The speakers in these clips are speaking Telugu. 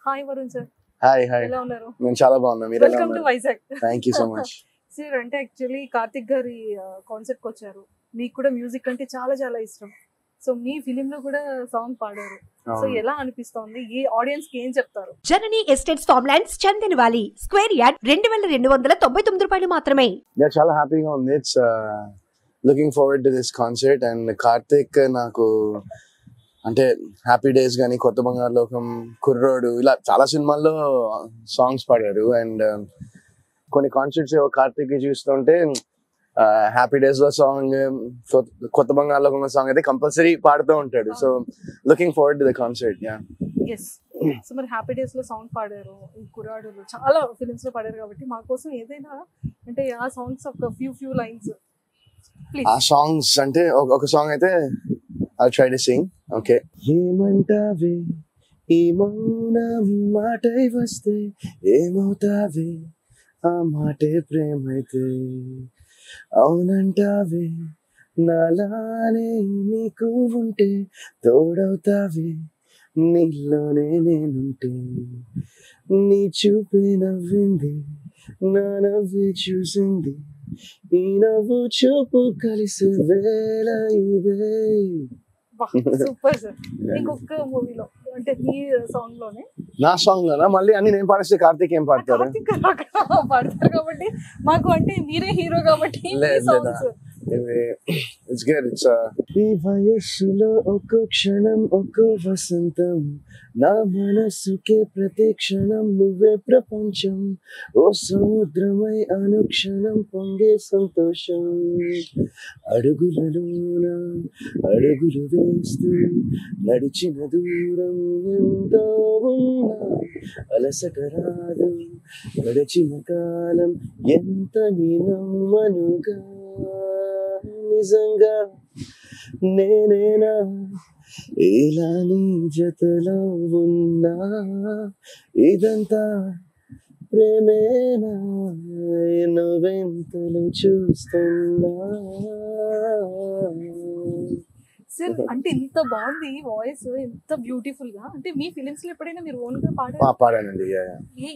Hi Varun sir. Hi hi ఎలా ఉన్నారు? నేను చాలా బాగున్నా. మీరు ఎలా వెల్కమ్ టు ఉన్నారు? Vizag. Thank you so much. Sir అంటే యాక్చువల్లీ కార్తిక్ గారి కాన్సెప్ట్ కి వచ్చారు. మీకు కూడా మ్యూజిక్ అంటే చాలా చాలా ఇష్టం. సో మీ ఫిలిం లో కూడా సాంగ్ పాడారు. సో ఎలా అనిపిస్తోంది? ఈ ఆడియన్స్ కి ఏం చెప్తారు? జననీ ఎస్టేట్స్ ఫార్మ్లాండ్స్ చందన్ వాలి స్క్వేర్ యార్డ్ 2299 రూపాయలు మాత్రమే. చాలా హ్యాపీగా ఉంది. It's looking forward to this concert. And Karthik నాకు అంటే హ్యాపీ డేస్ కానీ, కొత్త బంగారు లోకం, కుర్రోడు, ఇలా చాలా సినిమాల్లో సాంగ్స్ పాడారు. అండ్ కొన్ని కాన్సర్ట్స్ కార్తిక్ చూస్తుంటే హ్యాపీ డేస్ లో సాంగ్, కొత్త బంగారు లోకంలో సాంగ్ అయితే కంపల్సరీ పాడుతూ ఉంటాడు. So looking forward to the concert. Yes. So మరి హ్యాపీ డేస్ లో సాంగ్ పాడారు, ఈ కుర్రాడు చాలా ఫిలిమ్స్ లో పాడారు కాబట్టి మా కోసం ఏదైనా అంటే ఆ సాంగ్స్ ఒక ఫ్యూ లైన్స్ ప్లీజ్. ఆ సాంగ్స్ అంటే ఒక సాంగ్ అయితే I'll try to sing. Okay. ఏమంటావే ఈ మౌనం మాటై వస్తే, ఏమవుతావే ఆ మాటే ప్రేమైతే, అవునంటావే నాలానే నీకు ఉంటే, తోడవుతావే నీలోనే నేనుంటే, నీ చూపే నవ్వింది, నా నవ్వే చూసింది, ఈ నవ్వు చూపు కలిసి వేళ ఇదే. Super sir. ఇంకొక మూవీలో అంటే మీ సాంగ్ లోనే, నా సాంగ్ లోనా? మళ్ళీ అన్ని నేను పాడిస్తే కార్తీక్ ఏం పాడతారు? కార్తిక్ పాడతారు కాబట్టి మాకు అంటే మీరే హీరో కాబట్టి ఇట్స్ గుడ్. ఇట్స్ ఈ వయస్సులో ఒక్కో క్షణం ఒక్కో వసంతం, నా మనస్సుకే ప్రతి క్షణం నువ్వే ప్రపంచం, ఓ సముద్రమై అనుక్షణం పొంగే సంతోషం, అడుగులలోన అడుగులు వేస్తూ నడిచిన దూరం ఎంతో ఉన్నా, అలసట రాదు గడిచిన కాలం ఎంత నమ్మనుగా, నిజంగా నేనేనా ఇలా నీ జతలో ఉన్నా, ఇదంతా ప్రేమేనా నువ్వెంతలు చూస్తున్నా. సార్ అంటే ఇంత బాగుంది వాయిస్, ఎంత బ్యూటిఫుల్ గా. అంటే మీ ఫిలిమ్స్ లో ఎప్పుడైనా మీరు ఓన్ గా పాడారు? పాడానండి.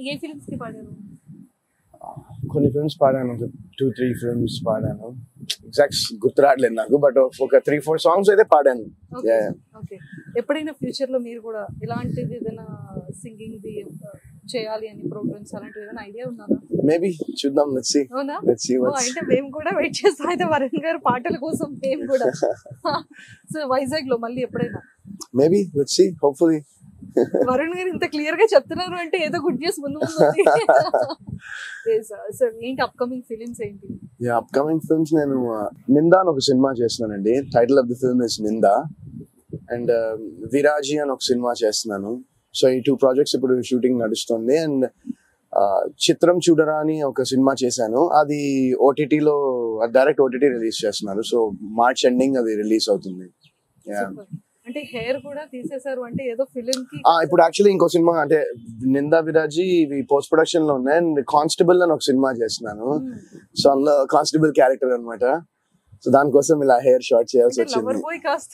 ఏ ఫిలిమ్స్ కి పాడారు? కొన్ని ఫిల్మ్స్ పాడాను, 2-3 ఫిల్మ్స్ పాడాను. ఎగ్జాక్ట్ గుర్తు రావట్లేదు నాకు, బట్ ఒక 3-4 సాంగ్స్ అయితే పాడాను. ఓకే. ఎప్పుడైనా ఫ్యూచర్ లో మీరు కూడా ఇలాంటిది ఏదైనా సింగింగ్ ది చేయాలి అని ప్రోగ్రామ్స్ అలాంటివి ఏదైనా ఐడియా ఉన్నదా? మేబీ చూద్దాం. Let's see. అవునా? Let's see what's. అంటే మేము కూడా వెయిట్ చేస్తాం అయితే వరుణ్ గారి పాటల కోసం మేము కూడా. సో వైజాగ్ లో మళ్ళీ ఎప్పుడైనా maybe let's see, hopefully. Varun garu ఇంత క్లియర్ గా చెప్తున్నారు అంటే ఏదో గుడ్ న్యూస్ ముందు ఉంది. సార్ ఏంటి అప్కమింగ్ ఫిలిమ్స్ ఏంటి? అప్కమింగ్ ఫిల్మ్స్ నేను నిందా అని ఒక సినిమా చేస్తున్నానండి. Title of the film is Ninda. And Viraji అని ఒక సినిమా చేస్తున్నాను. సో ఈ 2 ప్రాజెక్ట్స్ ఇప్పుడు షూటింగ్ నడుస్తుంది. అండ్ చిత్రం చూడరా అని ఒక సినిమా చేశాను, అది ఓటీటీలో డైరెక్ట్ ఓటీటీ రిలీజ్ చేస్తున్నారు. సో మార్చ్ ఎండింగ్ అది రిలీజ్ అవుతుంది. అంటే హెయిర్ కూడా తీసేశారు అంటే ఏదో ఫిలిం కి. ఇప్పుడు యాక్చువల్లీ ఇంకో సినిమా అంటే నిందా విరాజీ ఇవి పోస్ట్ ప్రొడక్షన్ లో ఉన్నాయి. అండ్ కానిస్టేబుల్ అని ఒక సినిమా చేస్తున్నాను. సో అందులో కానిస్టేబుల్ క్యారెక్టర్ అనమాట. సో దానికోసం ఇలా హెయిర్ షార్ట్ చేయాల్సి వచ్చింది. కాస్త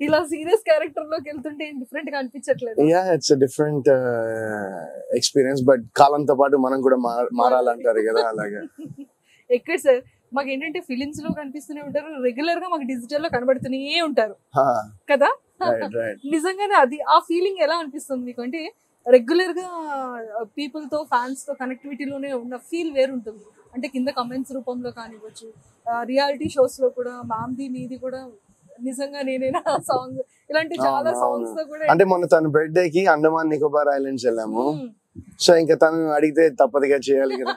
ఇలా సీరియస్ క్యారెక్టర్ లోకి వెళ్తుంటే డిఫరెంట్ గా అనిపించట్లేదు? ఇట్స్ డిఫరెంట్ ఎక్స్పీరియన్స్, బట్ కాలంతో పాటు మనం కూడా మారాలంటారు కదా, అలాగే. ఎక్కడ సార్ మాకు ఏంటంటే ఫిలిమ్స్ లో కనిపిస్తూనే ఉంటారు, రెగ్యులర్ గా మాకు డిజిటల్ లో కనబడుతూనే ఉంటారు కదా. నిజంగానే అది ఆ ఫీలింగ్ ఎలా అనిపిస్తుంది మీకు? అంటే రెగ్యులర్ గా పీపుల్ తో, ఫ్యాన్స్ తో కనెక్టివిటీలోనే ఉన్న ఫీల్ వేరుంటుంది. అంటే కింద కమెంట్స్ రూపంలో కానివ్వచ్చు, రియాలిటీ షోస్ లో కూడా మామ్ది మీది కూడా నిజంగా నేనేనా సాంగ్, ఇలాంటి చాలా సాంగ్స్ తో కూడా. అంటే మొన్న తన బర్త్డే కి అండమాన్ నికోబార్ ఐలాండ్స్ వెళ్ళాము. సో ఇంకా తను అడిగితే తప్పదుగా చేయాలి కదా.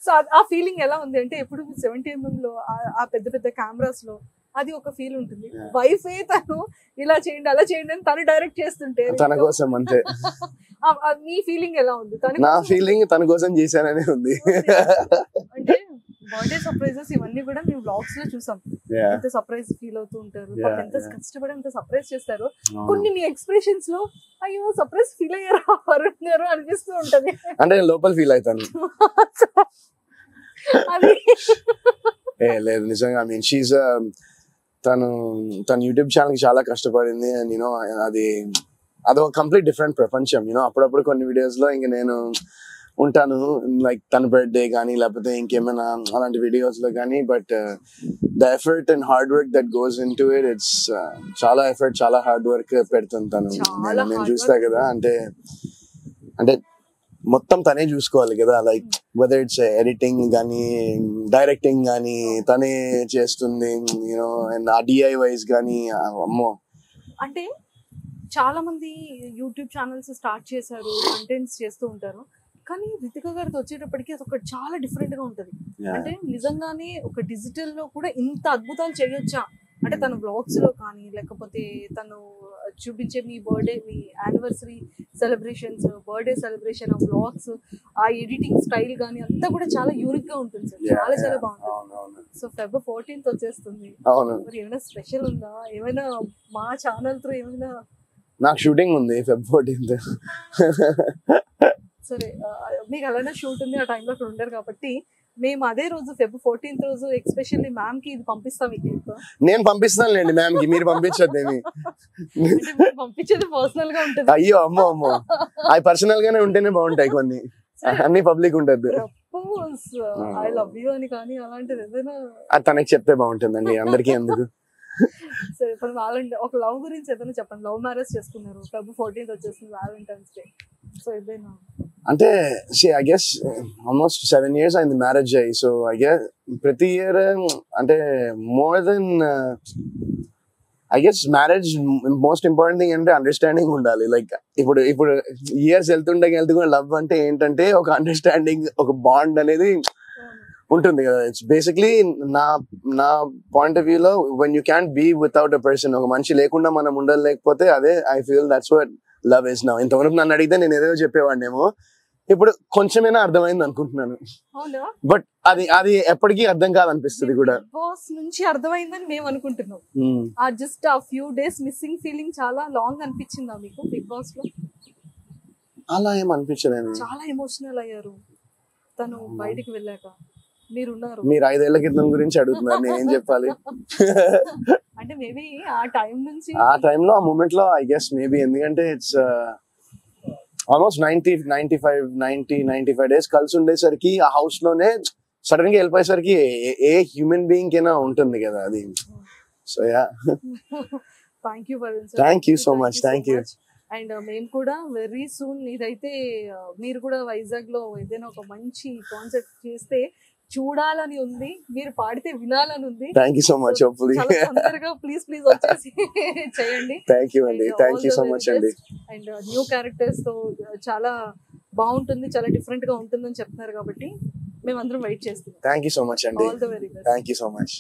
సో ఆ ఫీలింగ్ ఎలా ఉంది అంటే ఎప్పుడు 70mm లో ఆ పెద్ద పెద్ద కెమెరాస్ లో అది ఒక ఫీల్ ఉంటుంది. వైఫ్ తను ఇలా చేయండి అలా చేయండి అని తను డైరెక్ట్ చేస్తుంటే తన కోసం అంతే. మీ ఫీలింగ్ ఎలా ఉంది? నా ఫీలింగ్ తన కోసం చేశాననే ఉంది. అంటే బర్త్డే సర్ప్రైజెస్ ఇవన్నీ కూడా మేము బ్లాగ్స్ లో చూసాం. ఎంత సర్ప్రైజ్ ఫీల్ అవుతూ ఉంటారు, ఎంత కష్టపడి ఎంత సర్ప్రైజ్ చేస్తారు. కొన్ని మీ ఎక్స్ప్రెషన్స్ లో అయ్యో సర్ప్రైజ్ ఫీల్ అయ్యారా వరుణ్ గారు అనిపిస్తూ ఉంటది. అంటే లోపల ఫీల్ అవుతాను. లేదు నిజంగా. ఐ మీన్ షీఈ్ తన యూట్యూబ్ ఛానల్ కి చాలా కష్టపడింది. అండ్ యూనో అది అదొక కంప్లీట్ డిఫరెంట్ ప్రపంచం. అప్పుడప్పుడు కొన్ని వీడియోస్ లో ఇంక నేను ఉంటాను, లైక్ తన బర్త్డే కానీ లేకపోతే ఇంకేమైనా అలాంటి వీడియోస్ లో కానీ. But the effort and hard work that goes in to it, it's చాలా ఎఫర్ట్, చాలా హార్డ్ వర్క్ పెడుతుంటాను. నేను చూస్తా కదా, అంటే మొత్తం తనే చూసుకోవాలి కదా, లైక్ వెదర్ ఇట్స్ ఎడిటింగ్ కానీ డైరెక్టింగ్ కానీ తనే చేస్తుంది, అండ్ ఆ DIYs కానీ. అమ్మో, అంటే చాలా మంది యూట్యూబ్ ఛానల్స్ స్టార్ట్ చేశారు, కంటెంట్స్ చేస్తూ ఉంటారు. కానీ రితిక గారితో వచ్చేటప్పటికి అది ఒకటి చాలా డిఫరెంట్ గా ఉంటది. అంటే నిజంగానే ఒక డిజిటల్ లో కూడా ఇంత అద్భుతాలు చేయొచ్చా అంటే తన బ్లాగ్స్ లో కానీ, లేకపోతే తను చూపించే మీ బర్త్డే, మీ యానివర్సరీ సెలబ్రేషన్స్, బర్త్డే సెలబ్రేషన్, ఆ బ్లాగ్స్, ఆ ఎడిటింగ్ స్టైల్ కానీ అంతా కూడా చాలా యూనిక్ గా ఉంటుంది సార్. చాలా చాలా బాగుంటుంది. సో Feb 14th వచ్చేస్తుంది, మరి ఏమైనా స్పెషల్ ఉందా? ఏమైనా మా ఛానల్ తో ఏమైనా? నాకు షూటింగ్ ఉంది Feb 14th. సరే, మీకు అలానే షూట్ ఉంది, ఆ టైంలో అక్కడ ఉండరు కాబట్టి మేము అదే రోజు Feb 14th రోజు ఎక్స్పెషల్లీ మ్యామ్ కి ఇది పంపిస్తాం. ఈ క్లిప్ నేను పంపిస్తానులేండి మ్యామ్ కి, మీరు పంపించొద్దేమి. పంపించేది పర్సనల్ గా ఉంటుంది. అయ్యో అమ్మో అమ్మో, అవి పర్సనల్ గానే ఉంటేనే బాగుంటాయి, కొన్ని అన్ని పబ్లిక్ ఉంటుంది. ఐ లవ్ యూ అని కానీ అలాంటిది ఏదైనా అది తనకి చెప్తే బాగుంటుందండి, అందరికీ ఎందుకు. సరే, ఇప్పుడు ఒక లవ్ గురించి ఏదైనా చెప్పండి. లవ్ మ్యారేజ్ చేసుకున్నారు, Feb 14th వచ్చేస్తుంది, వ్యాలంటైన్స్ డే. సో ఏదైనా అంటే ఐ గెస్ ఆల్మోస్ట్ 7 years అయింది మ్యారేజ్ అయ్యి. సో ఐ గెస్ ప్రతి ఇయర్ అంటే more than I guess marriage most important thing అంటే అండర్స్టాండింగ్ ఉండాలి. లైక్ ఇప్పుడు ఇయర్స్ వెళ్తుంటే లవ్ అంటే ఏంటంటే ఒక అండర్స్టాండింగ్, ఒక బాండ్ అనేది ఉంటుంది కదా. ఇట్స్ బేసిక్లీ నా పాయింట్ ఆఫ్ వ్యూలో when you can be without a person, ఒక మనిషి లేకుండా మనం ఉండలేకపోతే అదే I feel that's what love is now. ఇంతవరకు నన్ను అడిగితే నేను ఏదో చెప్పేవాడినేమో, ఇప్పుడు కొంచెమైనా అర్థమైంది అనుకుంటున్నాను. బట్ అది ఎప్పటికీ అర్థం కాదనిపిస్తుంది కూడా. బాస్ నుంచి అర్థమైందని మేము అనుకుంటున్నాం. ఆ జస్ట్ ఆ ఫ్యూ డేస్ మిస్సింగ్ ఫీలింగ్ చాలా లాంగ్ అనిపించిందా మీకు బిగ్ బాస్ లో? అలా ఏం అనిపించలేదు. చాలా ఎమోషనల్ అయ్యారు తను బయటికి వెళ్ళాక. మీరు 5 ఏళ్ల క్రితం గురించి అడుగుతున్నారు, నేను ఏం చెప్పాలి? అంటే మేబీ ఆ టైం నుంచి, ఆ టైంలో, ఆ మూమెంట్ లో ఐ గెస్ మేబీ, ఎందుకంటే ఇట్స్ ఆల్మోస్ట్ 95 డేస్ కలిసి ఉండేసరికి ఆ హౌస్ లోనే సడన్ గా వెళ్ళిపోయేసరికి ఏ హ్యూమన్ బీయింగ్ కైనా ఉంటుంది కదా అది. So yeah, thank you so much. And మేము కూడా వెరీ సూన్ ఇదైతే మీరు కూడా వైజాగ్ లో ఏదైనా ఒక మంచి కాన్సెప్ట్ చేస్తే చూడాలని ఉంది, మీరు పాడితే వినాలని ఉంది. Thank you so much. Please వచ్చేసి చేయండి. థ్యాంక్ యూ అండి, థ్యాంక్ యూ సో మచ్ అండి. అండ్ న్యూ క్యారెక్టర్స్ తో చాలా బాగుంటుంది, చాలా డిఫరెంట్ గా ఉంటుందని చెప్తున్నారు కాబట్టి మేమందరం వెయిట్ చేస్తున్నాం. థ్యాంక్ యూ సో మచ్ అండి. All the very best. Thank you so much.